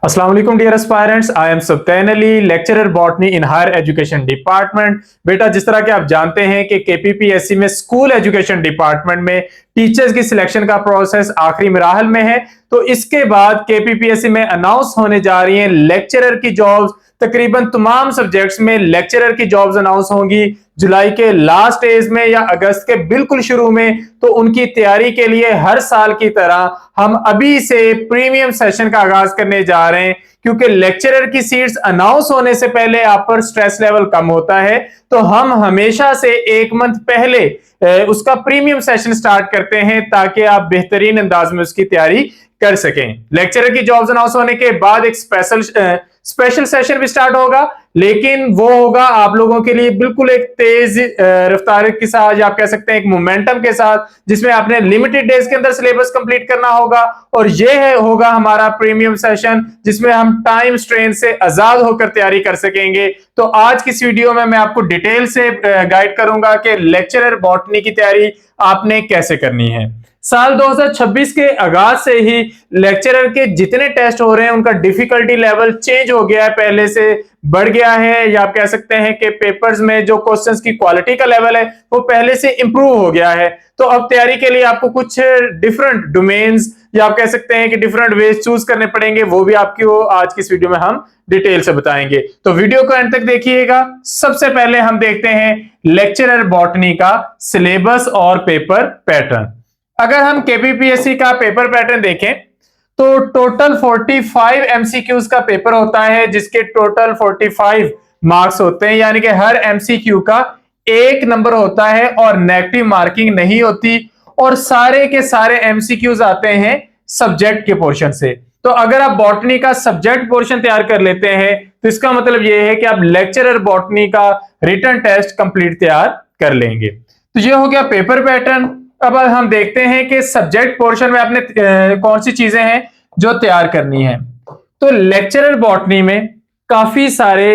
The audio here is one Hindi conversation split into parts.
अस्सलाम वालेकुम dear aspirants, I am Subtain Ali, lecturer botany in higher education department. बेटा, जिस तरह के आप जानते हैं कि केपीपीएससी में स्कूल एजुकेशन डिपार्टमेंट में टीचर्स की सिलेक्शन का प्रोसेस आखिरी मराहल में है, तो इसके बाद केपीपीएससी में अनाउंस होने जा रही हैं लेक्चरर की जॉब्स। तकरीबन तमाम सब्जेक्ट्स में लेक्चरर की जॉब्स अनाउंस होंगी जुलाई के लास्ट डेज में या अगस्त के बिल्कुल शुरू में। तो उनकी तैयारी के लिए हर साल की तरह हम अभी से प्रीमियम सेशन का आगाज करने जा रहे हैं, क्योंकि लेक्चरर की सीट्स अनाउंस होने से पहले आप पर स्ट्रेस लेवल कम होता है। तो हम हमेशा से एक मंथ पहले उसका प्रीमियम सेशन स्टार्ट करते हैं ताकि आप बेहतरीन अंदाज में उसकी तैयारी कर सकें। लेक्चरर की जॉब्स अनाउंस होने के बाद एक स्पेशल सेशन भी स्टार्ट होगा, लेकिन वो होगा आप लोगों के लिए बिल्कुल एक तेज रफ्तार के साथ, या आप कह सकते हैं एक मोमेंटम के साथ, जिसमें आपने लिमिटेड डेज के अंदर सिलेबस कंप्लीट करना होगा। और ये होगा हमारा प्रीमियम सेशन जिसमें हम टाइम स्ट्रेन से आजाद होकर तैयारी कर सकेंगे। तो आज की इस वीडियो में मैं आपको डिटेल से गाइड करूंगा कि लेक्चरर बॉटनी की तैयारी आपने कैसे करनी है। साल 2026 के आगाज से ही लेक्चरर के जितने टेस्ट हो रहे हैं उनका डिफिकल्टी लेवल चेंज हो गया है, पहले से बढ़ गया है, या आप कह सकते हैं कि पेपर्स में जो क्वेश्चंस की क्वालिटी का लेवल है वो पहले से इंप्रूव हो गया है। तो अब तैयारी के लिए आपको कुछ डिफरेंट डोमेन्स, या आप कह सकते हैं कि डिफरेंट वेज चूज करने पड़ेंगे, वो भी आपको आज की इस वीडियो में हम डिटेल से बताएंगे। तो वीडियो को एंड तक देखिएगा। सबसे पहले हम देखते हैं लेक्चरर बॉटनी का सिलेबस और पेपर पैटर्न। अगर हम केपीपीएससी का पेपर पैटर्न देखें तो टोटल 45 एमसीक्यूज का पेपर होता है, जिसके टोटल 45 मार्क्स होते हैं, यानी कि हर एमसीक्यू का 1 नंबर होता है और नेगेटिव मार्किंग नहीं होती। और सारे के सारे एमसीक्यूज आते हैं सब्जेक्ट के पोर्शन से। तो अगर आप बॉटनी का सब्जेक्ट पोर्शन तैयार कर लेते हैं तो इसका मतलब यह है कि आप लेक्चरर बॉटनी का रिटन टेस्ट कंप्लीट तैयार कर लेंगे। तो ये हो गया पेपर पैटर्न। अब हम देखते हैं कि सब्जेक्ट पोर्शन में आपने कौन सी चीजें हैं जो तैयार करनी है। तो लेक्चरर बॉटनी में काफी सारे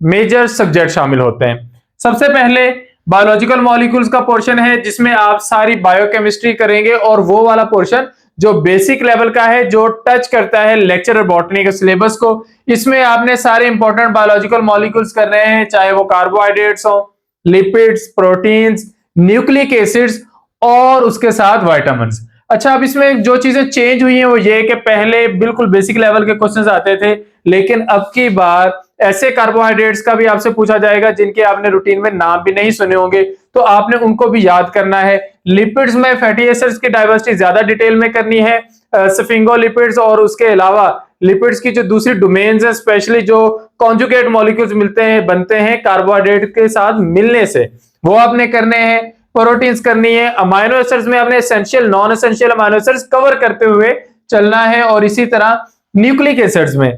मेजर सब्जेक्ट शामिल होते हैं। सबसे पहले बायोलॉजिकल मॉलिक्यूल्स का पोर्शन है, जिसमें आप सारी बायोकेमिस्ट्री करेंगे, और वो वाला पोर्शन जो बेसिक लेवल का है, जो टच करता है लेक्चरर बॉटनी के सिलेबस को। इसमें आपने सारे इंपॉर्टेंट बायोलॉजिकल मॉलिक्यूल्स कर रहे हैं, चाहे वो कार्बोहाइड्रेट्स हो, लिपिड्स, प्रोटीन्स, न्यूक्लिक एसिड्स और उसके साथ विटामिन्स। अच्छा, अब इसमें जो चीजें चेंज हुई हैं वो ये कि पहले बिल्कुल बेसिक लेवल के क्वेश्चंस आते थे, लेकिन अब की बार ऐसे कार्बोहाइड्रेट्स का भी आपसे पूछा जाएगा जिनके आपने रूटीन में नाम भी नहीं सुने होंगे, तो आपने उनको भी याद करना है। लिपिड्स में फैटी एसिड्स की डाइवर्सिटी ज्यादा डिटेल में करनी है, स्फिंगोलिपिड्स, और उसके अलावा लिपिड्स की जो दूसरी डोमेन्स है, स्पेशली जो कॉन्जुगेट मॉलिक्यूल्स मिलते हैं, बनते हैं कार्बोहाइड्रेट के साथ मिलने से, वो आपने करने हैं। प्रोटीन्स करनी है। अमाइनो एसिड्स में आपने essential non essential amino acids cover करते हुए चलना है। और इसी तरह न्यूक्लिक एसिड्स में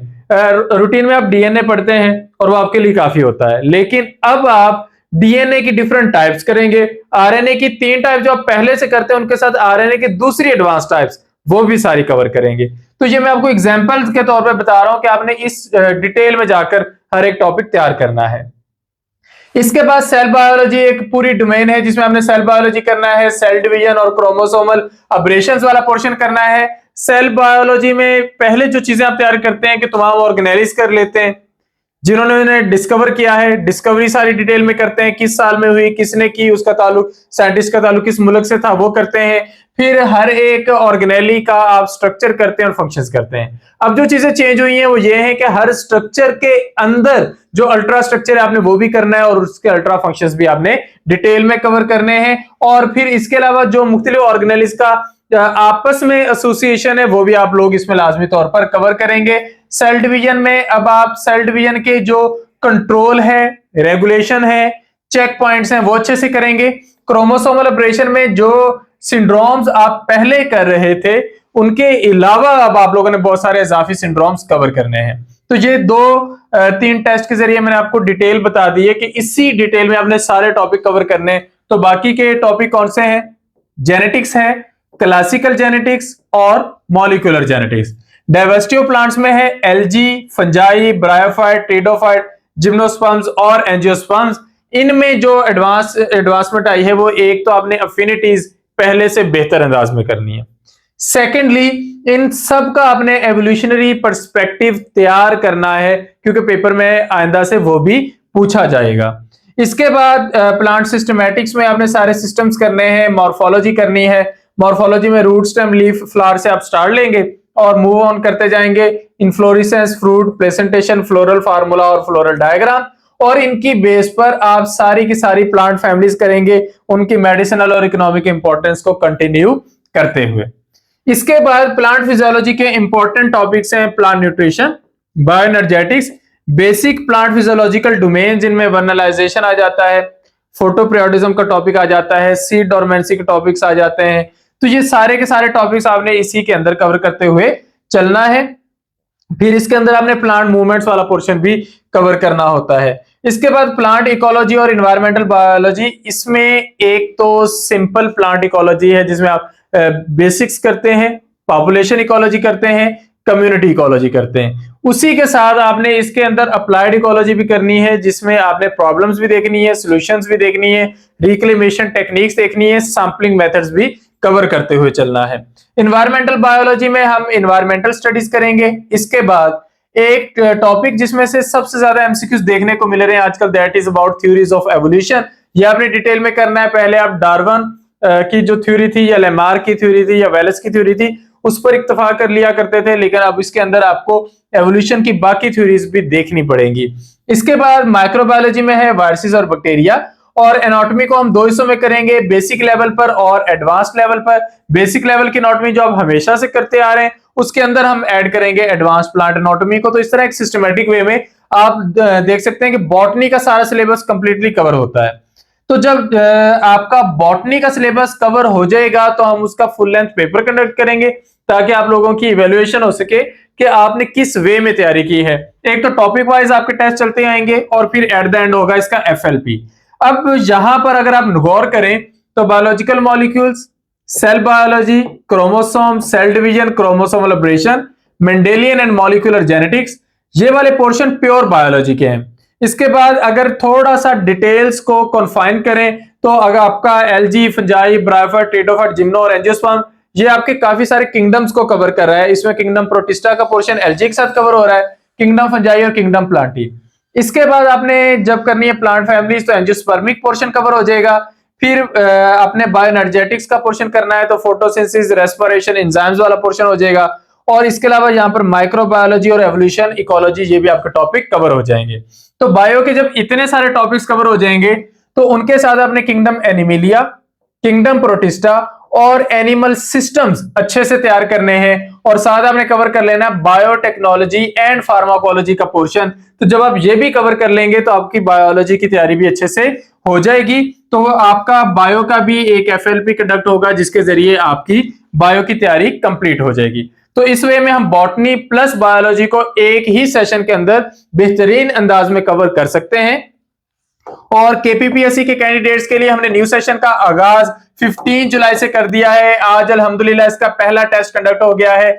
रूटीन में आप डीएनए पढ़ते हैं और वो आपके लिए काफी होता है, लेकिन अब आप डीएनए की डिफरेंट टाइप्स करेंगे। आरएनए की 3 टाइप जो आप पहले से करते हैं, उनके साथ आरएनए की दूसरी एडवांस टाइप्स वो भी सारी कवर करेंगे। तो ये मैं आपको एग्जाम्पल के तौर पर बता रहा हूं कि आपने इस डिटेल में जाकर हर एक टॉपिक तैयार करना है। इसके बाद सेल बायोलॉजी एक पूरी डोमेन है, जिसमें हमने सेल बायोलॉजी करना है, सेल डिवीजन और क्रोमोसोमल अब्रेशंस वाला पोर्शन करना है। सेल बायोलॉजी में पहले जो चीजें आप तैयार करते हैं कि तमाम ऑर्गेनेलिस कर लेते हैं, जिन्होंने उन्हें डिस्कवर किया है, डिस्कवरी सारी डिटेल में करते हैं, किस साल में हुई, किसने की, उसका ताल्लुक, साइंटिस्ट का ताल्लुक किस मुल्क से था, वो करते हैं। फिर हर एक ऑर्गेनेली का आप स्ट्रक्चर करते हैं और फंक्शंस करते हैं। अब जो चीजें चेंज हुई हैं वो ये है कि हर स्ट्रक्चर के अंदर जो अल्ट्रा स्ट्रक्चर है आपने वो भी करना है, और उसके अल्ट्रा फंक्शंस भी आपने डिटेल में कवर करने हैं। और फिर इसके अलावा जो मुख्तलिफ ऑर्गेनेलिस का आपस में एसोसिएशन है वो भी आप लोग इसमें लाजमी तौर पर कवर करेंगे। सेल डिवीजन में अब आप सेल डिवीजन के जो कंट्रोल है, रेगुलेशन है, चेक पॉइंट्स हैं, वो अच्छे से करेंगे। क्रोमोसोमल ऑपरेशन में जो सिंड्रोम्स आप पहले कर रहे थे, उनके अलावा अब आप लोगों ने बहुत सारे इजाफी सिंड्रोम्स कवर करने हैं। तो ये 2-3 टेस्ट के जरिए मैंने आपको डिटेल बता दी है कि इसी डिटेल में आपने सारे टॉपिक कवर करने हैं। तो बाकी के टॉपिक कौन से हैं? जेनेटिक्स है, क्लासिकल जेनेटिक्स और molecular genetics. Diversity of plants में है algae, fungi, bryophyte, pteridophyte, gymnosperms और एंजियोस्पर्म्स। इनमें जो एडवांसमेंट आई है वो एक तो आपने अफिनिटीज पहले से बेहतर अंदाज में करनी है। सेकेंडली, इन सब का आपने एवोल्यूशनरी पर्सपेक्टिव तैयार करना है, क्योंकि पेपर में आइंदा से वो भी पूछा जाएगा। इसके बाद प्लांट सिस्टमैटिक्स में आपने सारे सिस्टम्स करने हैं, मॉर्फोलॉजी करनी है। मॉर्फोलॉजी में रूट, स्टेम, लीफ, फ्लावर से आप स्टार्ट लेंगे और मूव ऑन करते जाएंगे। Inflorescence, fruit, presentation, floral formula और फ्लोरल डायग्राम, और इनकी बेस पर आप सारी की सारी प्लांट फैमिलीज करेंगे, उनकी मेडिसिनल और इकोनॉमिक इंपॉर्टेंस को कंटिन्यू करते हुए। इसके बाद प्लांट फिजियोलॉजी के इंपॉर्टेंट टॉपिक्स हैं plant nutrition, bioenergetics, basic plant physiological domain जिनमें वर्नलाइजेशन आ जाता है, फोटोपीरियोडिज्म का टॉपिक आ जाता है, सीड डोरमेंसी के टॉपिक्स आ जाते हैं। तो ये सारे के सारे टॉपिक्स आपने इसी के अंदर कवर करते हुए चलना है। फिर इसके अंदर आपने प्लांट मूवमेंट्स वाला पोर्शन भी कवर करना होता है। इसके बाद प्लांट इकोलॉजी और इन्वायरमेंटल बायोलॉजी, इसमें एक तो सिंपल प्लांट इकोलॉजी है जिसमें आप बेसिक्स करते हैं, पॉपुलेशन इकोलॉजी करते हैं, कम्युनिटी इकोलॉजी करते हैं। उसी के साथ आपने इसके अंदर अप्लाइड इकोलॉजी भी करनी है, जिसमें आपने प्रॉब्लम्स भी देखनी है, सॉल्यूशंस भी देखनी है, रिक्लेमेशन टेक्निक्स देखनी है, सैंपलिंग मेथड्स भी कवर करते हुए चलना है। इन्वायरमेंटल बायोलॉजी में हम इन्वायरमेंटल स्टडीज करेंगे। इसके बाद एक टॉपिक जिसमें से सबसे ज्यादा एमसीक्यूज देखने को मिल रहे हैं आजकल, that is about theories of evolution. ये आपने डिटेल में करना है। पहले आप डार्विन की जो थ्योरी थी, या लेमार्क की थ्योरी थी, या वेलेस की थ्योरी थी, उस पर इत्तेफा कर लिया करते थे, लेकिन अब इसके अंदर आपको एवोल्यूशन की बाकी थ्योरीज भी देखनी पड़ेंगी। इसके बाद माइक्रोबायोलॉजी में है वायरसेस और बैक्टीरिया, और एनाटॉमी को हम दो हिस्सों में करेंगे, बेसिक लेवल पर और एडवांस लेवल पर। बेसिक लेवल की एनाटॉमी जो आप हमेशा से करते आ रहे हैं, उसके अंदर हम ऐड करेंगे एडवांस प्लांट एनाटॉमी को। तो इस तरह एक सिस्टमैटिक वे में आप देख सकते हैं कि बॉटनी का सारा सिलेबस कंप्लीटली कवर होता है। तो जब आपका बॉटनी का सिलेबस कवर हो जाएगा तो हम उसका फुल लेंथ पेपर कंडक्ट करेंगे, ताकि आप लोगों की इवैल्यूएशन हो सके कि आपने किस वे में तैयारी की है। एक तो टॉपिक वाइज आपके टेस्ट चलते आएंगे, और फिर एट द एंड होगा इसका एफएलपी। अब यहां पर अगर आप गौर करें तो biological molecules, cell biology, chromosome, cell division, chromosomal operation, Mendelian and molecular genetics, ये वाले पोर्शन प्योर बायोलॉजी के हैं। इसके बाद अगर थोड़ा सा डिटेल्स को कन्फाइन करें तो अगर आपका algae, fungi, bryophyte, pteridophyte, gymno और एंजियोस्पर्म, ये आपके काफी सारे किंगडम्स को कवर कर रहा है। इसमें किंगडम प्रोटिस्टा का पोर्शन एल्गी के साथ कवर हो रहा है, किंगडम फंजाई और किंगडम प्लांटी। इसके बाद आपने जब करनी है प्लांट फैमिलीज तो एंजियोस्पर्मिक पोर्शन कवर हो जाएगा। फिर अपने बायोएनर्जेटिक्स का पोर्शन करना है तो फोटोसिंथेसिस, रेस्पिरेशन, एंजाइम्स वाला पोर्शन हो जाएगा। और इसके अलावा यहाँ पर माइक्रोबायोलॉजी और एवोल्यूशन इकोलॉजी, ये भी आपके टॉपिक कवर हो जाएंगे। तो बायो के जब इतने सारे टॉपिक्स कवर हो जाएंगे तो उनके साथ अपने किंगडम एनिमिलिया, किंगडम प्रोटिस्टा और एनिमल सिस्टम्स अच्छे से तैयार करने हैं, और साथ आपने कवर कर लेना बायोटेक्नोलॉजी एंड फार्माकोलॉजी का पोर्शन। तो जब आप ये भी कवर कर लेंगे तो आपकी बायोलॉजी की तैयारी भी अच्छे से हो जाएगी। तो आपका बायो का भी एक एफएलपी कंडक्ट होगा, जिसके जरिए आपकी बायो की तैयारी कंप्लीट हो जाएगी। तो इस वे में हम बॉटनी प्लस बायोलॉजी को एक ही सेशन के अंदर बेहतरीन अंदाज में कवर कर सकते हैं। और केपीपीएससी के कैंडिडेट्स के लिए हमने न्यू सेशन का आगाज 15 जुलाई से कर दिया है। आज अल्हम्दुलिल्लाह इसका पहला टेस्ट कंडक्ट हो गया है।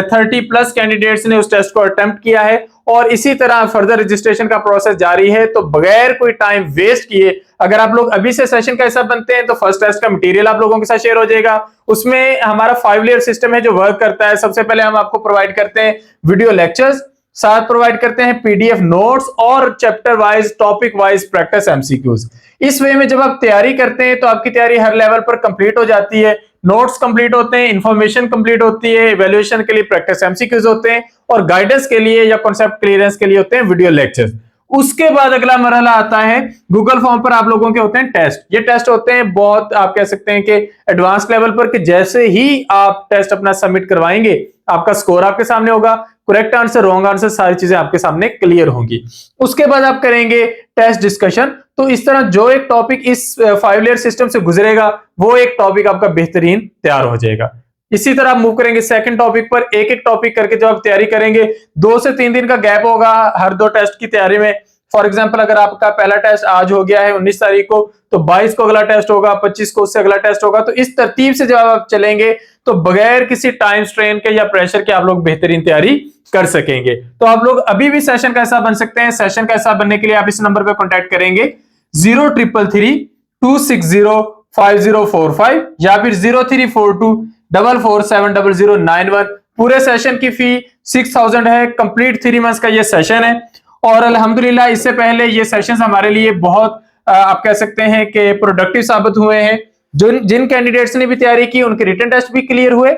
30 प्लस कैंडिडेट्स ने उस टेस्ट को अटेम्प्ट किया है, और इसी तरह फर्दर रजिस्ट्रेशन का प्रोसेस जारी है। तो बगैर कोई टाइम वेस्ट किए अगर आप लोग अभी से सेशन का हिस्सा बनते हैं तो फर्स्ट टेस्ट का मटेरियल आप लोगों के साथ शेयर हो जाएगा। उसमें हमारा 5 लेयर सिस्टम है जो वर्क करता है। सबसे पहले हम आपको प्रोवाइड करते हैं वीडियो लेक्चर्स, साथ प्रोवाइड करते हैं पीडीएफ नोट्स और chapter wise, topic wise practice MCQs. इस वे में जब आप तैयारी करते हैं तो आपकी तैयारी हर लेवल पर कंप्लीट हो जाती है। नोट्स कंप्लीट होते हैं, इंफॉर्मेशन कंप्लीट होती है, इवैल्यूएशन के लिए प्रैक्टिस एमसीक्यूज होते हैं, और गाइडेंस के लिए या कॉन्सेप्ट क्लियरेंस के लिए होते हैं वीडियो लेक्चर्स। उसके बाद अगला मरहला आता है गूगल फॉर्म पर आप लोगों के होते हैं टेस्ट। ये टेस्ट होते हैं बहुत, आप कह सकते हैं कि एडवांस लेवल पर, कि जैसे ही आप टेस्ट अपना सबमिट करवाएंगे आपका स्कोर आपके सामने होगा, करेक्ट आंसर, रॉन्ग आंसर, सारी चीजें आपके सामने क्लियर होंगी। उसके बाद आप करेंगे टेस्ट डिस्कशन। तो इस तरह जो एक टॉपिक इस 5 लेयर सिस्टम से गुजरेगा वो एक टॉपिक आपका बेहतरीन तैयार हो जाएगा। इसी तरह आप मूव करेंगे सेकंड टॉपिक पर, एक एक टॉपिक करके जब आप तैयारी करेंगे 2 से 3 दिन का गैप होगा हर 2 टेस्ट की तैयारी में। फॉर एग्जांपल अगर आपका पहला टेस्ट आज हो गया है 19 तारीख को, तो 22 को अगला टेस्ट होगा, 25 को उससे अगला टेस्ट होगा। तो इस तरतीब से जब आप चलेंगे तो बगैर किसी टाइम स्ट्रेन के या प्रेशर के आप लोग बेहतरीन तैयारी कर सकेंगे। तो आप लोग अभी भी सेशन का हिस्सा बन सकते हैं। सेशन का हिस्सा बनने के लिए आप इस नंबर पर कॉन्टैक्ट करेंगे 0333 260 5045 या फिर 0342 44470091। पूरे सेशन की फी 6000 है। कंप्लीट 3 मंथ्स का ये सेशन है और अल्हम्दुलिल्लाह इससे पहले ये सेशंस हमारे लिए बहुत आप कह सकते हैं कि प्रोडक्टिव साबित हुए हैं। जिन कैंडिडेट्स ने भी तैयारी की उनके रिटन टेस्ट भी क्लियर हुए,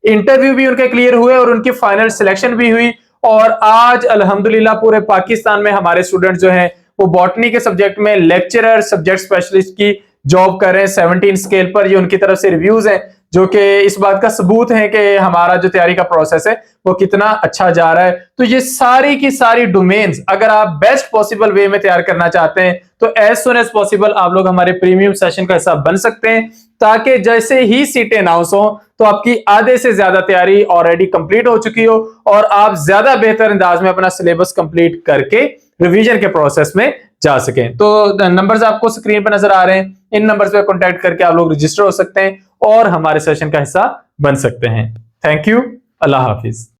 इंटरव्यू भी उनके क्लियर हुए और उनकी फाइनल सिलेक्शन भी हुई। और आज अल्हम्दुलिल्लाह पूरे पाकिस्तान में हमारे स्टूडेंट जो हैं वो बॉटनी के सब्जेक्ट में लेक्चरर, सब्जेक्ट स्पेशलिस्ट की जॉब कर रहे हैं 17 स्केल पर। ये उनकी तरफ से रिव्यूज हैं जो कि इस बात का सबूत है कि हमारा जो तैयारी का प्रोसेस है वो कितना अच्छा जा रहा है। तो ये सारी की सारी डोमेन्स अगर आप बेस्ट पॉसिबल वे में तैयार करना चाहते हैं तो एज सुन एज पॉसिबल आप लोग हमारे प्रीमियम सेशन का हिस्सा बन सकते हैं, ताकि जैसे ही सीटें अनाउंस हो तो आपकी आधे से ज्यादा तैयारी ऑलरेडी कंप्लीट हो चुकी हो और आप ज्यादा बेहतर अंदाज में अपना सिलेबस कंप्लीट करके रिवीजन के प्रोसेस में जा सकें। तो नंबर्स आपको स्क्रीन पर नजर आ रहे हैं, इन नंबर्स पे कांटेक्ट करके आप लोग रजिस्टर हो सकते हैं और हमारे सेशन का हिस्सा बन सकते हैं। Thank you. Allah Hafiz.